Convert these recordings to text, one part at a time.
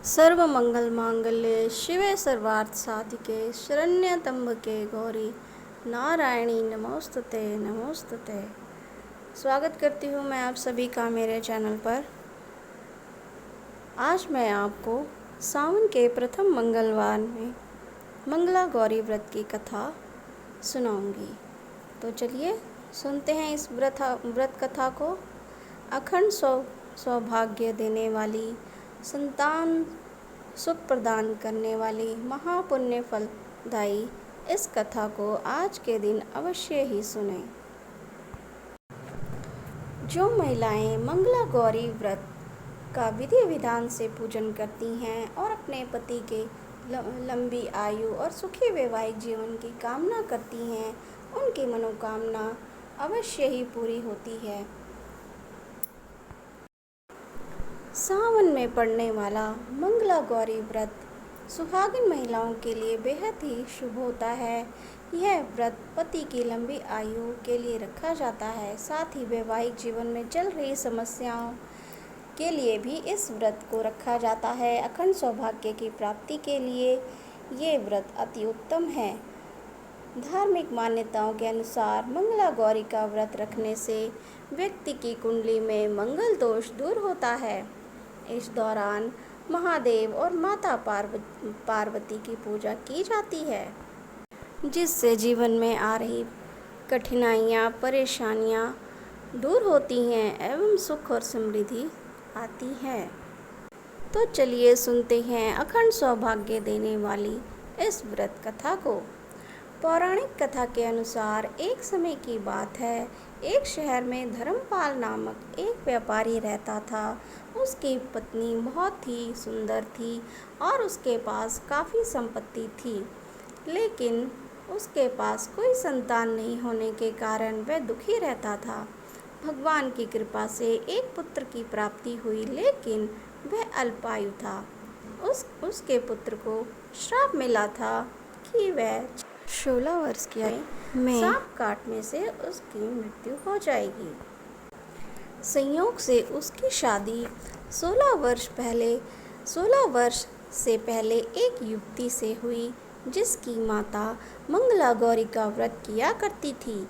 सर्वमंगलमांगल्ये शिवे सर्वार्थसाधिके शरण्ये त्र्यंबके गौरी नारायणी नमोस्तुते नमोस्तुते। स्वागत करती हूँ मैं आप सभी का मेरे चैनल पर। आज मैं आपको सावन के प्रथम मंगलवार में मंगला गौरी व्रत की कथा सुनाऊंगी। तो चलिए सुनते हैं इस व्रत कथा को। अखंड सौभाग्य देने वाली, संतान सुख प्रदान करने वाली, महापुण्य फलदायी इस कथा को आज के दिन अवश्य ही सुनें। जो महिलाएं मंगला गौरी व्रत का विधि विधान से पूजन करती हैं और अपने पति के लंबी आयु और सुखी वैवाहिक जीवन की कामना करती हैं, उनकी मनोकामना अवश्य ही पूरी होती है। सावन में पड़ने वाला मंगला गौरी व्रत सुहागिन महिलाओं के लिए बेहद ही शुभ होता है। यह व्रत पति की लंबी आयु के लिए रखा जाता है। साथ ही वैवाहिक जीवन में चल रही समस्याओं के लिए भी इस व्रत को रखा जाता है। अखंड सौभाग्य की प्राप्ति के लिए ये व्रत अति उत्तम है। धार्मिक मान्यताओं के अनुसार मंगला गौरी का व्रत रखने से व्यक्ति की कुंडली में मंगल दोष दूर होता है। इस दौरान महादेव और माता पार्वती की पूजा की जाती है, जिससे जीवन में आ रही कठिनाइयाँ, परेशानियाँ दूर होती हैं एवं सुख और समृद्धि आती है। तो चलिए सुनते हैं अखंड सौभाग्य देने वाली इस व्रत कथा को। पौराणिक कथा के अनुसार एक समय की बात है, एक शहर में धर्मपाल नामक एक व्यापारी रहता था। उसकी पत्नी बहुत ही सुंदर थी और उसके पास काफ़ी संपत्ति थी, लेकिन उसके पास कोई संतान नहीं होने के कारण वह दुखी रहता था। भगवान की कृपा से एक पुत्र की प्राप्ति हुई, लेकिन वह अल्पायु था। उसके पुत्र को श्राप मिला था कि वह 16 वर्ष की आयु में सांप काटने से उसकी मृत्यु हो जाएगी। संयोग से उसकी शादी 16 वर्ष से पहले एक युवती से हुई, जिसकी माता मंगला गौरी का व्रत किया करती थी।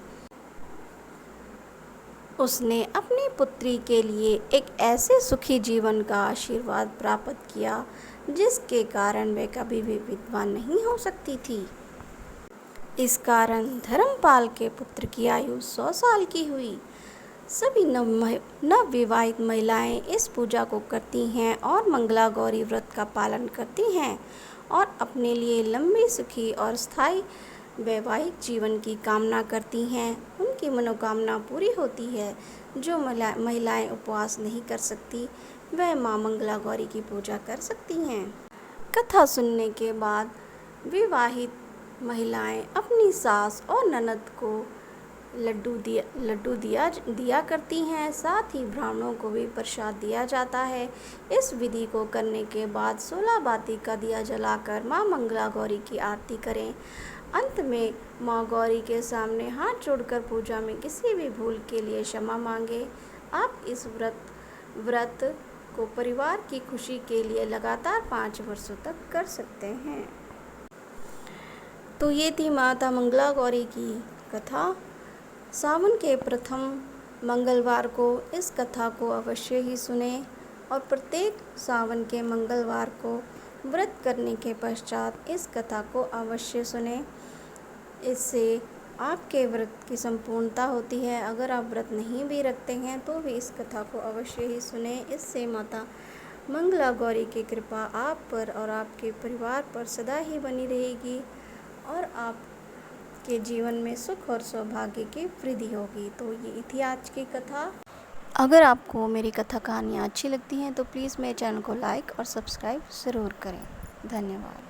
उसने अपनी पुत्री के लिए एक ऐसे सुखी जीवन का आशीर्वाद प्राप्त किया, जिसके कारण वह कभी भी विधवा नहीं हो सकती थी। इस कारण धर्मपाल के पुत्र की आयु 100 साल की हुई। सभी नवविवाहित महिलाएं इस पूजा को करती हैं और मंगला गौरी व्रत का पालन करती हैं और अपने लिए लंबी, सुखी और स्थायी वैवाहिक जीवन की कामना करती हैं। उनकी मनोकामना पूरी होती है। जो महिलाएं उपवास नहीं कर सकती, वह मां मंगला गौरी की पूजा कर सकती हैं। कथा सुनने के बाद विवाहित महिलाएं अपनी सास और ननद को लड्डू दिया करती हैं। साथ ही ब्राह्मणों को भी प्रसाद दिया जाता है। इस विधि को करने के बाद 16 बाती का दिया जलाकर मां मंगला गौरी की आरती करें। अंत में मां गौरी के सामने हाथ जोड़कर पूजा में किसी भी भूल के लिए क्षमा मांगे। आप इस व्रत को परिवार की खुशी के लिए लगातार 5 वर्षों तक कर सकते हैं। तो ये थी माता मंगला गौरी की कथा। सावन के प्रथम मंगलवार को इस कथा को अवश्य ही सुने और प्रत्येक सावन के मंगलवार को व्रत करने के पश्चात इस कथा को अवश्य सुने। इससे आपके व्रत की संपूर्णता होती है। अगर आप व्रत नहीं भी रखते हैं तो भी इस कथा को अवश्य ही सुने। इससे माता मंगला गौरी की कृपा आप पर और आपके परिवार पर सदा ही बनी रहेगी और आपके जीवन में सुख और सौभाग्य की वृद्धि होगी। तो ये थी आज की कथा। अगर आपको मेरी कथा कहानियाँ अच्छी लगती हैं तो प्लीज़ मेरे चैनल को लाइक और सब्सक्राइब ज़रूर करें। धन्यवाद।